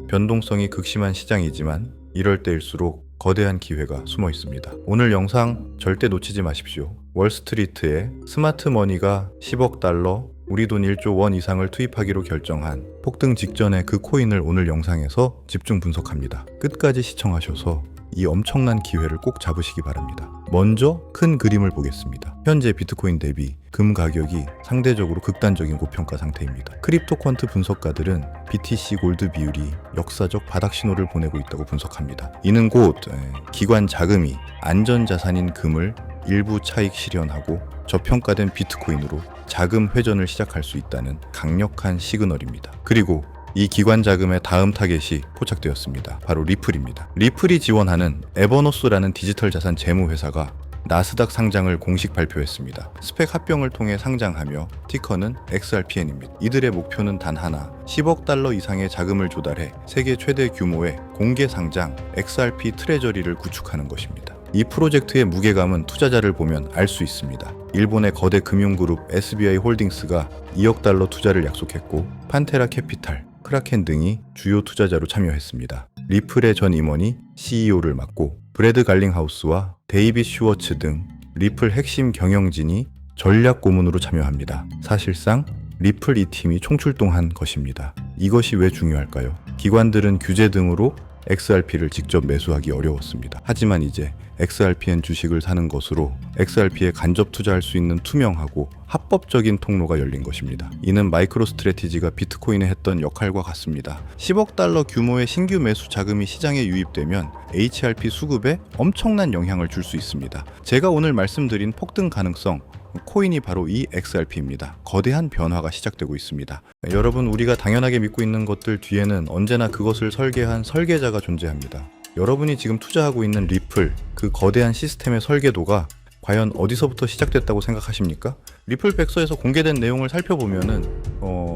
변동성이 극심한 시장이지만 이럴 때일수록 거대한 기회가 숨어 있습니다. 오늘 영상 절대 놓치지 마십시오. 월스트리트에 스마트 머니가 10억 달러, 우리 돈 1조 원 이상을 투입하기로 결정한 폭등 직전의 그 코인을 오늘 영상에서 집중 분석합니다. 끝까지 시청하셔서 이 엄청난 기회를 꼭 잡으시기 바랍니다. 먼저 큰 그림을 보겠습니다. 현재 비트코인 대비 금 가격이 상대적으로 극단적인 고평가 상태입니다. 크립토 퀀트 분석가들은 BTC 골드 비율이 역사적 바닥 신호를 보내고 있다고 분석합니다. 이는 곧 기관 자금이 안전자산인 금을 일부 차익 실현하고 저평가된 비트코인으로 자금 회전을 시작할 수 있다는 강력한 시그널입니다. 그리고 이 기관 자금의 다음 타겟이 포착되었습니다. 바로 리플입니다. 리플이 지원하는 에버노스라는 디지털 자산 재무 회사가 나스닥 상장을 공식 발표했습니다. 스펙 합병을 통해 상장하며 티커는 XRPN입니다. 이들의 목표는 단 하나, 10억 달러 이상의 자금을 조달해 세계 최대 규모의 공개 상장 XRP 트레저리를 구축하는 것입니다. 이 프로젝트의 무게감은 투자자를 보면 알 수 있습니다. 일본의 거대 금융그룹 SBI 홀딩스가 2억 달러 투자를 약속했고 판테라 캐피탈, 크라켄 등이 주요 투자자로 참여했습니다. 리플의 전 임원이 CEO를 맡고 브래드 갈링하우스와 데이빗 슈워츠 등 리플 핵심 경영진이 전략 고문으로 참여합니다. 사실상 리플 이 팀이 총출동한 것입니다. 이것이 왜 중요할까요? 기관들은 규제 등으로 XRP를 직접 매수하기 어려웠습니다. 하지만 이제 XRPN 주식을 사는 것으로 XRP에 간접 투자할 수 있는 투명하고 합법적인 통로가 열린 것입니다. 이는 마이크로 스트래티지가 비트코인에 했던 역할과 같습니다. 10억 달러 규모의 신규 매수 자금이 시장에 유입되면 HRP 수급에 엄청난 영향을 줄 수 있습니다. 제가 오늘 말씀드린 폭등 가능성, 코인이 바로 이 XRP입니다. 거대한 변화가 시작되고 있습니다. 여러분, 우리가 당연하게 믿고 있는 것들 뒤에는 언제나 그것을 설계한 설계자가 존재합니다. 여러분이 지금 투자하고 있는 리플, 그 거대한 시스템의 설계도가 과연 어디서부터 시작됐다고 생각하십니까? 리플 백서에서 공개된 내용을 살펴보면은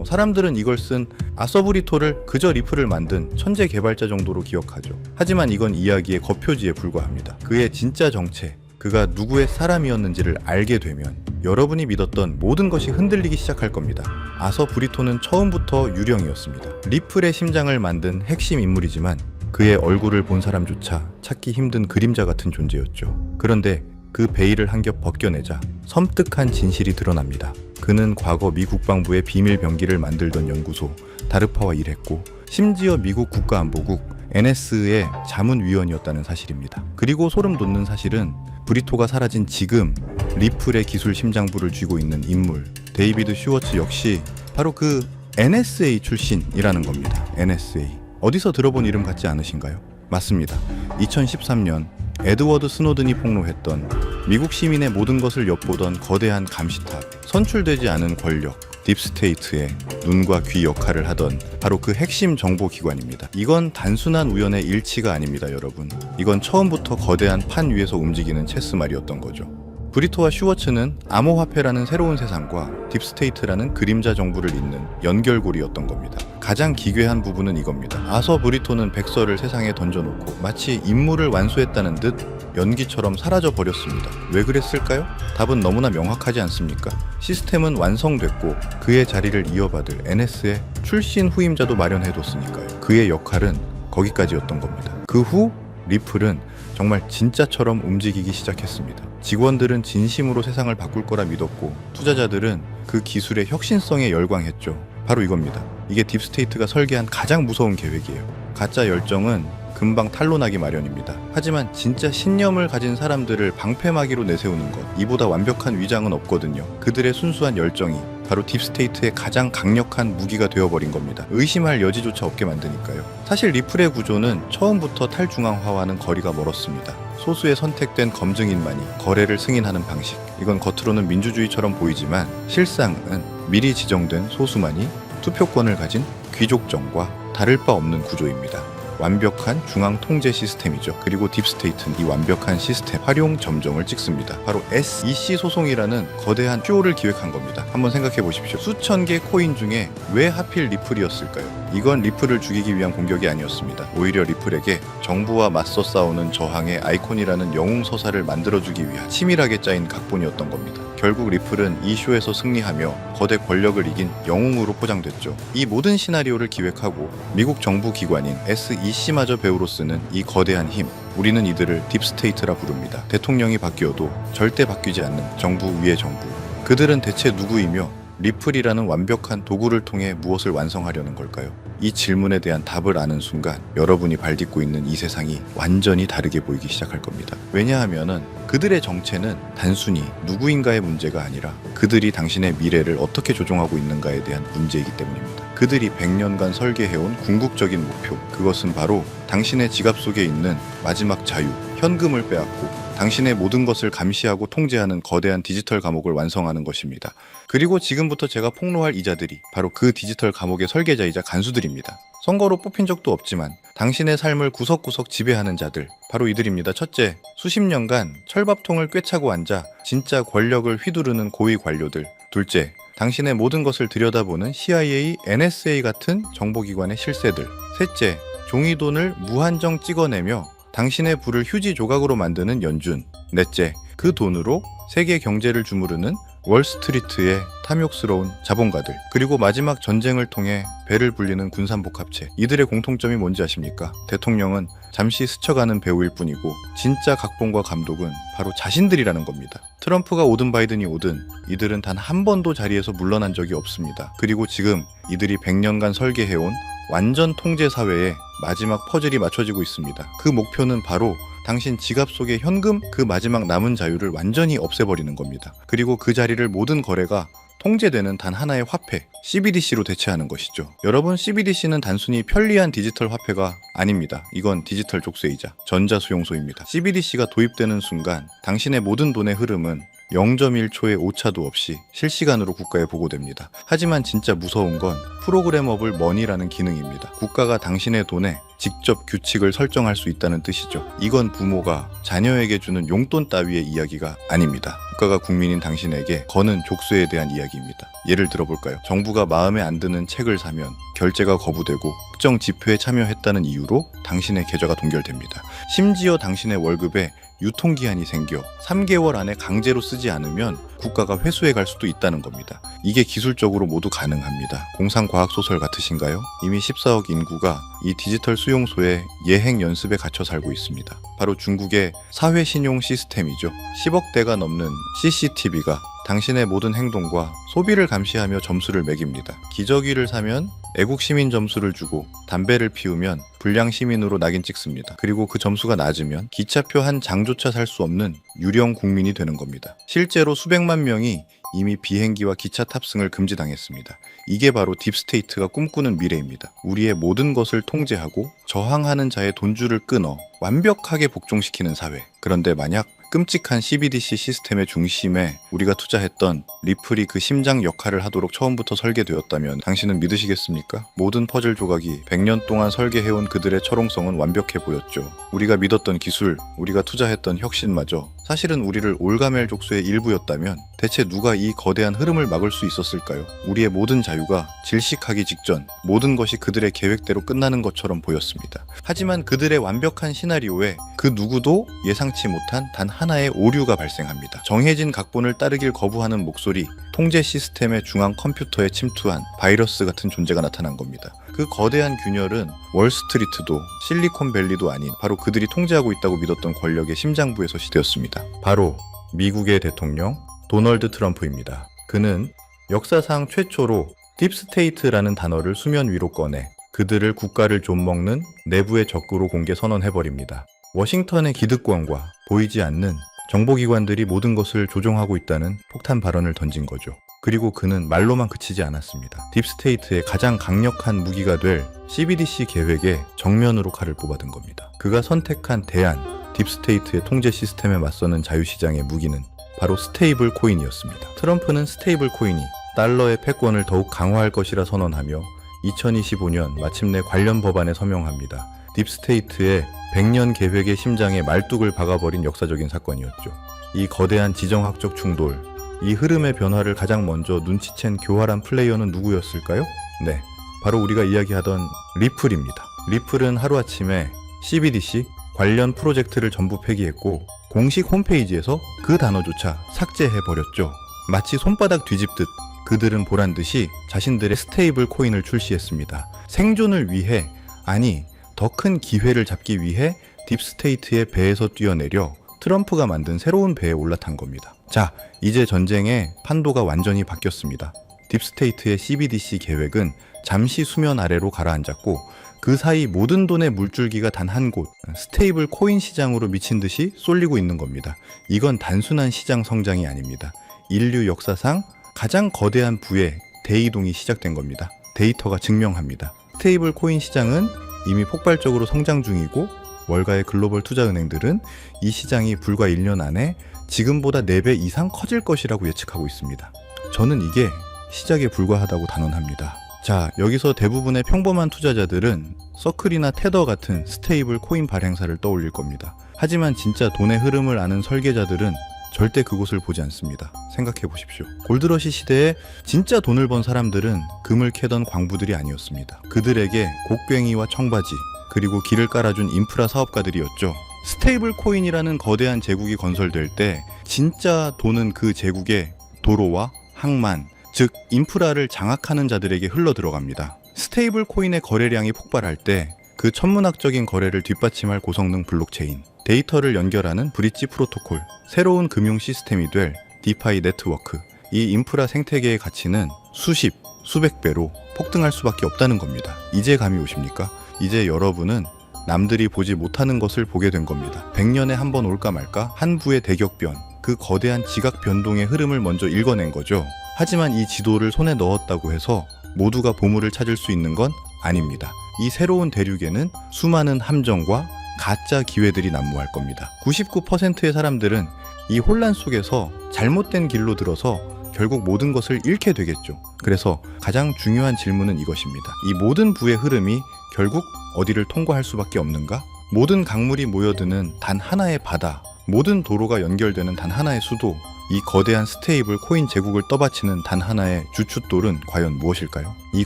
사람들은 이걸 쓴 아서브리토를 그저 리플을 만든 천재 개발자 정도로 기억하죠. 하지만 이건 이야기의 겉표지에 불과합니다. 그의 진짜 정체, 그가 누구의 사람이었는지를 알게 되면 여러분이 믿었던 모든 것이 흔들리기 시작할 겁니다. 아서 브리토는 처음부터 유령이었습니다. 리플의 심장을 만든 핵심 인물이지만 그의 얼굴을 본 사람조차 찾기 힘든 그림자 같은 존재였죠. 그런데 그 베일을 한 겹 벗겨내자 섬뜩한 진실이 드러납니다. 그는 과거 미 국방부의 비밀 병기를 만들던 연구소 다르파와 일했고 심지어 미국 국가안보국 NS의 자문위원이었다는 사실입니다. 그리고 소름 돋는 사실은 브리토가 사라진 지금 리플의 기술 심장부를 쥐고 있는 인물 데이비드 슈워츠 역시 바로 그 NSA 출신이라는 겁니다. NSA. 어디서 들어본 이름 같지 않으신가요? 맞습니다. 2013년 에드워드 스노든이 폭로했던 미국 시민의 모든 것을 엿보던 거대한 감시탑, 선출되지 않은 권력, 딥스테이트의 눈과 귀 역할을 하던 바로 그 핵심 정보기관입니다. 이건 단순한 우연의 일치가 아닙니다, 여러분. 이건 처음부터 거대한 판 위에서 움직이는 체스말이었던 거죠. 브리토와 슈워츠는 암호화폐라는 새로운 세상과 딥스테이트라는 그림자 정부를 잇는 연결고리였던 겁니다. 가장 기괴한 부분은 이겁니다. 아서 브리토는 백서를 세상에 던져놓고 마치 임무를 완수했다는 듯 연기처럼 사라져 버렸습니다. 왜 그랬을까요? 답은 너무나 명확하지 않습니까? 시스템은 완성됐고 그의 자리를 이어받을 NS의 출신 후임자도 마련해뒀으니까요. 그의 역할은 거기까지였던 겁니다. 그 후 리플은 정말 진짜처럼 움직이기 시작했습니다. 직원들은 진심으로 세상을 바꿀 거라 믿었고 투자자들은 그 기술의 혁신성에 열광했죠. 바로 이겁니다. 이게 딥스테이트가 설계한 가장 무서운 계획이에요. 가짜 열정은 금방 탄로나기 마련입니다. 하지만 진짜 신념을 가진 사람들을 방패막이로 내세우는 것, 이보다 완벽한 위장은 없거든요. 그들의 순수한 열정이 바로 딥스테이트의 가장 강력한 무기가 되어버린 겁니다. 의심할 여지조차 없게 만드니까요. 사실 리플의 구조는 처음부터 탈중앙화와는 거리가 멀었습니다. 소수의 선택된 검증인만이 거래를 승인하는 방식. 이건 겉으로는 민주주의처럼 보이지만 실상은 미리 지정된 소수만이 투표권을 가진 귀족정과 다를 바 없는 구조입니다. 완벽한 중앙 통제 시스템이죠. 그리고 딥스테이트는 이 완벽한 시스템 활용 점정을 찍습니다. 바로 SEC 소송이라는 거대한 쇼를 기획한 겁니다. 한번 생각해 보십시오. 수천 개 코인 중에 왜 하필 리플이었을까요? 이건 리플을 죽이기 위한 공격이 아니었습니다. 오히려 리플에게 정부와 맞서 싸우는 저항의 아이콘이라는 영웅 서사를 만들어주기 위한 치밀하게 짜인 각본이었던 겁니다. 결국 리플은 이 쇼에서 승리하며 거대 권력을 이긴 영웅으로 포장됐죠. 이 모든 시나리오를 기획하고 미국 정부 기관인 SEC마저 배우로 쓰는 이 거대한 힘, 우리는 이들을 딥스테이트라 부릅니다. 대통령이 바뀌어도 절대 바뀌지 않는 정부 위의 정부. 그들은 대체 누구이며 리플이라는 완벽한 도구를 통해 무엇을 완성하려는 걸까요? 이 질문에 대한 답을 아는 순간 여러분이 발딛고 있는 이 세상이 완전히 다르게 보이기 시작할 겁니다. 왜냐하면은 그들의 정체는 단순히 누구인가의 문제가 아니라 그들이 당신의 미래를 어떻게 조종하고 있는가에 대한 문제이기 때문입니다. 그들이 100년간 설계해온 궁극적인 목표, 그것은 바로 당신의 지갑 속에 있는 마지막 자유, 현금을 빼앗고 당신의 모든 것을 감시하고 통제하는 거대한 디지털 감옥을 완성하는 것입니다. 그리고 지금부터 제가 폭로할 이자들이 바로 그 디지털 감옥의 설계자이자 간수들입니다. 선거로 뽑힌 적도 없지만 당신의 삶을 구석구석 지배하는 자들, 바로 이들입니다. 첫째, 수십 년간 철밥통을 꿰차고 앉아 진짜 권력을 휘두르는 고위 관료들. 둘째, 당신의 모든 것을 들여다보는 CIA, NSA 같은 정보기관의 실세들. 셋째, 종이돈을 무한정 찍어내며 당신의 부를 휴지 조각으로 만드는 연준. 넷째, 그 돈으로 세계 경제를 주무르는 월스트리트의 탐욕스러운 자본가들. 그리고 마지막 전쟁을 통해 배를 불리는 군산복합체. 이들의 공통점이 뭔지 아십니까? 대통령은 잠시 스쳐가는 배우일 뿐이고 진짜 각본과 감독은 바로 자신들이라는 겁니다. 트럼프가 오든 바이든이 오든 이들은 단 한 번도 자리에서 물러난 적이 없습니다. 그리고 지금 이들이 100년간 설계해온 완전 통제 사회에 마지막 퍼즐이 맞춰지고 있습니다. 그 목표는 바로 당신 지갑 속의 현금, 그 마지막 남은 자유를 완전히 없애버리는 겁니다. 그리고 그 자리를 모든 거래가 통제되는 단 하나의 화폐, CBDC로 대체하는 것이죠. 여러분, CBDC는 단순히 편리한 디지털 화폐가 아닙니다. 이건 디지털 족쇄이자 전자수용소입니다. CBDC가 도입되는 순간 당신의 모든 돈의 흐름은 0.1초의 오차도 없이 실시간으로 국가에 보고됩니다. 하지만 진짜 무서운 건 프로그래머블 머니라는 기능입니다. 국가가 당신의 돈에 직접 규칙을 설정할 수 있다는 뜻이죠. 이건 부모가 자녀에게 주는 용돈 따위의 이야기가 아닙니다. 국가가 국민인 당신에게 거는 족쇄에 대한 이야기입니다. 예를 들어볼까요? 정부가 마음에 안 드는 책을 사면 결제가 거부되고 특정 집회에 참여했다는 이유로 당신의 계좌가 동결됩니다. 심지어 당신의 월급에 유통기한이 생겨 3개월 안에 강제로 쓰지 않으면 국가가 회수해 갈 수도 있다는 겁니다. 이게 기술적으로 모두 가능합니다. 공상과학소설 같으신가요? 이미 14억 인구가 이 디지털 수용소의 예행 연습에 갇혀 살고 있습니다. 바로 중국의 사회신용 시스템이죠. 10억 대가 넘는 CCTV가 당신의 모든 행동과 소비를 감시하며 점수를 매깁니다. 기저귀를 사면 애국 시민 점수를 주고 담배를 피우면 불량 시민으로 낙인 찍습니다. 그리고 그 점수가 낮으면 기차표 한 장조차 살 수 없는 유령 국민이 되는 겁니다. 실제로 수백만 명이 이미 비행기와 기차 탑승을 금지당했습니다. 이게 바로 딥스테이트가 꿈꾸는 미래입니다. 우리의 모든 것을 통제하고 저항하는 자의 돈줄을 끊어 완벽하게 복종시키는 사회. 그런데 만약 끔찍한 CBDC 시스템의 중심에 우리가 투자했던 리플이 그 심장 역할을 하도록 처음부터 설계되었다면 당신은 믿으시겠습니까? 모든 퍼즐 조각이 100년 동안 설계해온 그들의 철옹성은 완벽해 보였죠. 우리가 믿었던 기술, 우리가 투자했던 혁신마저 사실은 우리를 올가멜 족쇄의 일부였다면 대체 누가 이 거대한 흐름을 막을 수 있었을까요? 우리의 모든 자유가 질식하기 직전 모든 것이 그들의 계획대로 끝나는 것처럼 보였습니다. 하지만 그들의 완벽한 시나리오에 그 누구도 예상치 못한 단 하나의 오류가 발생합니다. 정해진 각본을 따르길 거부하는 목소리, 통제 시스템의 중앙 컴퓨터에 침투한 바이러스 같은 존재가 나타난 겁니다. 그 거대한 균열은 월스트리트도 실리콘밸리도 아닌 바로 그들이 통제하고 있다고 믿었던 권력의 심장부에서 시되었습니다. 바로 미국의 대통령 도널드 트럼프입니다. 그는 역사상 최초로 딥스테이트라는 단어를 수면 위로 꺼내 그들을 국가를 좀먹는 내부의 적으로 공개 선언해버립니다. 워싱턴의 기득권과 보이지 않는 정보기관들이 모든 것을 조종하고 있다는 폭탄 발언을 던진 거죠. 그리고 그는 말로만 그치지 않았습니다. 딥스테이트의 가장 강력한 무기가 될 CBDC 계획에 정면으로 칼을 뽑아든 겁니다. 그가 선택한 대안, 딥스테이트의 통제 시스템에 맞서는 자유시장의 무기는 바로 스테이블 코인이었습니다. 트럼프는 스테이블 코인이 달러의 패권을 더욱 강화할 것이라 선언하며 2025년 마침내 관련 법안에 서명합니다. 딥스테이트의 100년 계획의 심장에 말뚝을 박아버린 역사적인 사건이었죠. 이 거대한 지정학적 충돌, 이 흐름의 변화를 가장 먼저 눈치챈 교활한 플레이어는 누구였을까요? 네, 바로 우리가 이야기하던 리플입니다. 리플은 하루아침에 CBDC 관련 프로젝트를 전부 폐기했고 공식 홈페이지에서 그 단어조차 삭제해버렸죠. 마치 손바닥 뒤집듯 그들은 보란듯이 자신들의 스테이블 코인을 출시했습니다. 생존을 위해, 아니 더 큰 기회를 잡기 위해 딥스테이트의 배에서 뛰어내려 트럼프가 만든 새로운 배에 올라탄 겁니다. 자, 이제 전쟁의 판도가 완전히 바뀌었습니다. 딥스테이트의 CBDC 계획은 잠시 수면 아래로 가라앉았고 그 사이 모든 돈의 물줄기가 단 한 곳, 스테이블 코인 시장으로 미친 듯이 쏠리고 있는 겁니다. 이건 단순한 시장 성장이 아닙니다. 인류 역사상 가장 거대한 부의 대이동이 시작된 겁니다. 데이터가 증명합니다. 스테이블 코인 시장은 이미 폭발적으로 성장 중이고 월가의 글로벌 투자은행들은 이 시장이 불과 1년 안에 지금보다 4배 이상 커질 것이라고 예측하고 있습니다. 저는 이게 시작에 불과하다고 단언합니다. 자, 여기서 대부분의 평범한 투자자들은 서클이나 테더 같은 스테이블 코인 발행사를 떠올릴 겁니다. 하지만 진짜 돈의 흐름을 아는 설계자들은 절대 그곳을 보지 않습니다. 생각해 보십시오. 골드러시 시대에 진짜 돈을 번 사람들은 금을 캐던 광부들이 아니었습니다. 그들에게 곡괭이와 청바지, 그리고 길을 깔아준 인프라 사업가들이었죠. 스테이블 코인이라는 거대한 제국이 건설될 때 진짜 돈은 그 제국의 도로와 항만, 즉 인프라를 장악하는 자들에게 흘러 들어갑니다. 스테이블 코인의 거래량이 폭발할 때 그 천문학적인 거래를 뒷받침할 고성능 블록체인, 데이터를 연결하는 브릿지 프로토콜, 새로운 금융 시스템이 될 디파이 네트워크, 이 인프라 생태계의 가치는 수십, 수백 배로 폭등할 수밖에 없다는 겁니다. 이제 감이 오십니까? 이제 여러분은 남들이 보지 못하는 것을 보게 된 겁니다. 100년에 한 번 올까 말까 한 부의 대격변, 그 거대한 지각 변동의 흐름을 먼저 읽어낸 거죠. 하지만 이 지도를 손에 넣었다고 해서 모두가 보물을 찾을 수 있는 건 아닙니다. 이 새로운 대륙에는 수많은 함정과 가짜 기회들이 난무할 겁니다. 99%의 사람들은 이 혼란 속에서 잘못된 길로 들어서 결국 모든 것을 잃게 되겠죠. 그래서 가장 중요한 질문은 이것입니다. 이 모든 부의 흐름이 결국 어디를 통과할 수밖에 없는가? 모든 강물이 모여드는 단 하나의 바다, 모든 도로가 연결되는 단 하나의 수도, 이 거대한 스테이블 코인 제국을 떠받치는 단 하나의 주춧돌은 과연 무엇일까요? 이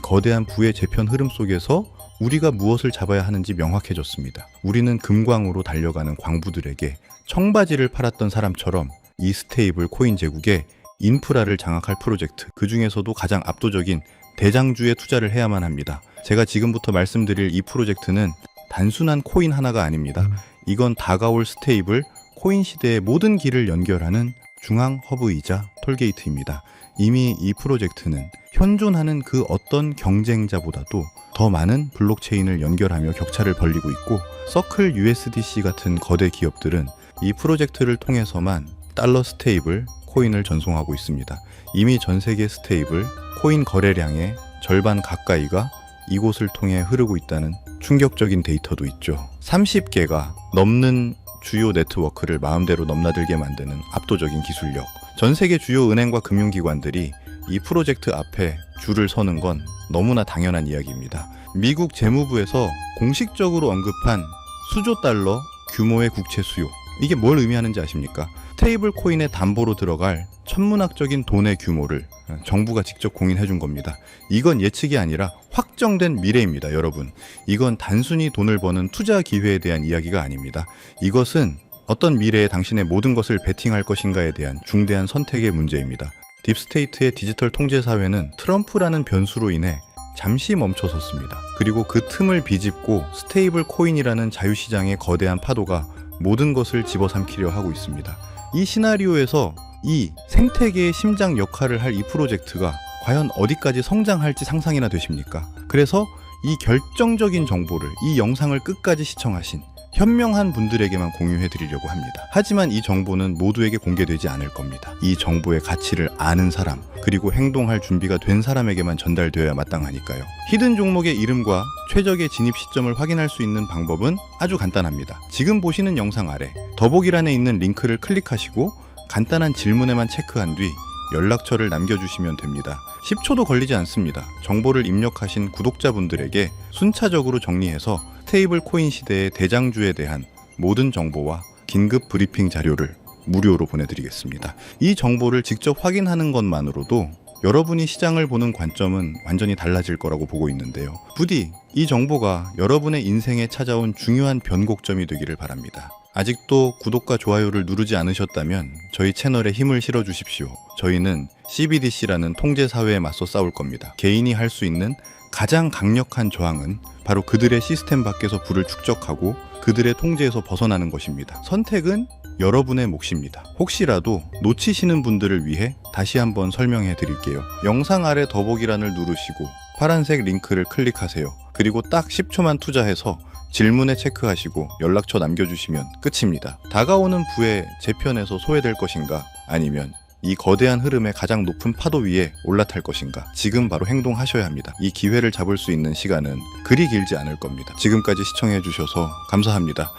거대한 부의 재편 흐름 속에서 우리가 무엇을 잡아야 하는지 명확해졌습니다. 우리는 금광으로 달려가는 광부들에게 청바지를 팔았던 사람처럼 이 스테이블 코인 제국의 인프라를 장악할 프로젝트, 그 중에서도 가장 압도적인 대장주에 투자를 해야만 합니다. 제가 지금부터 말씀드릴 이 프로젝트는 단순한 코인 하나가 아닙니다. 이건 다가올 스테이블 코인 시대의 모든 길을 연결하는 중앙 허브이자 톨게이트입니다. 이미 이 프로젝트는 현존하는 그 어떤 경쟁자보다도 더 많은 블록체인을 연결하며 격차를 벌리고 있고, 서클 USDC 같은 거대 기업들은 이 프로젝트를 통해서만 달러 스테이블 코인을 전송하고 있습니다. 이미 전 세계 스테이블 코인 거래량의 절반 가까이가 이곳을 통해 흐르고 있다는 충격적인 데이터도 있죠. 30개가 넘는 주요 네트워크를 마음대로 넘나들게 만드는 압도적인 기술력. 전 세계 주요 은행과 금융기관들이 이 프로젝트 앞에 줄을 서는 건 너무나 당연한 이야기입니다. 미국 재무부에서 공식적으로 언급한 수조 달러 규모의 국채 수요. 이게 뭘 의미하는지 아십니까? 스테이블 코인의 담보로 들어갈 천문학적인 돈의 규모를 정부가 직접 공인해 준 겁니다. 이건 예측이 아니라 확정된 미래입니다, 여러분. 이건 단순히 돈을 버는 투자 기회에 대한 이야기가 아닙니다. 이것은 어떤 미래에 당신의 모든 것을 베팅할 것인가에 대한 중대한 선택의 문제입니다. 딥스테이트의 디지털 통제 사회는 트럼프라는 변수로 인해 잠시 멈춰섰습니다. 그리고 그 틈을 비집고 스테이블 코인이라는 자유시장의 거대한 파도가 모든 것을 집어삼키려 하고 있습니다. 이 시나리오에서 이 생태계의 심장 역할을 할 이 프로젝트가 과연 어디까지 성장할지 상상이나 되십니까? 그래서 이 결정적인 정보를, 이 영상을 끝까지 시청하신 현명한 분들에게만 공유해 드리려고 합니다. 하지만 이 정보는 모두에게 공개되지 않을 겁니다. 이 정보의 가치를 아는 사람, 그리고 행동할 준비가 된 사람에게만 전달되어야 마땅하니까요. 히든 종목의 이름과 최적의 진입 시점을 확인할 수 있는 방법은 아주 간단합니다. 지금 보시는 영상 아래 더보기란에 있는 링크를 클릭하시고 간단한 질문에만 체크한 뒤 연락처를 남겨주시면 됩니다. 10초도 걸리지 않습니다. 정보를 입력하신 구독자분들에게 순차적으로 정리해서 스테이블 코인 시대의 대장주에 대한 모든 정보와 긴급 브리핑 자료를 무료로 보내드리겠습니다. 이 정보를 직접 확인하는 것만으로도 여러분이 시장을 보는 관점은 완전히 달라질 거라고 보고 있는데요. 부디 이 정보가 여러분의 인생에 찾아온 중요한 변곡점이 되기를 바랍니다. 아직도 구독과 좋아요를 누르지 않으셨다면 저희 채널에 힘을 실어주십시오. 저희는 CBDC라는 통제사회에 맞서 싸울 겁니다. 개인이 할 수 있는 가장 강력한 저항은 바로 그들의 시스템 밖에서 부를 축적하고 그들의 통제에서 벗어나는 것입니다. 선택은 여러분의 몫입니다. 혹시라도 놓치시는 분들을 위해 다시 한번 설명해 드릴게요. 영상 아래 더보기란을 누르시고 파란색 링크를 클릭하세요. 그리고 딱 10초만 투자해서 질문에 체크하시고 연락처 남겨주시면 끝입니다. 다가오는 부에 제 편에서 소외될 것인가, 아니면 이 거대한 흐름의 가장 높은 파도 위에 올라탈 것인가, 지금 바로 행동하셔야 합니다. 이 기회를 잡을 수 있는 시간은 그리 길지 않을 겁니다. 지금까지 시청해주셔서 감사합니다.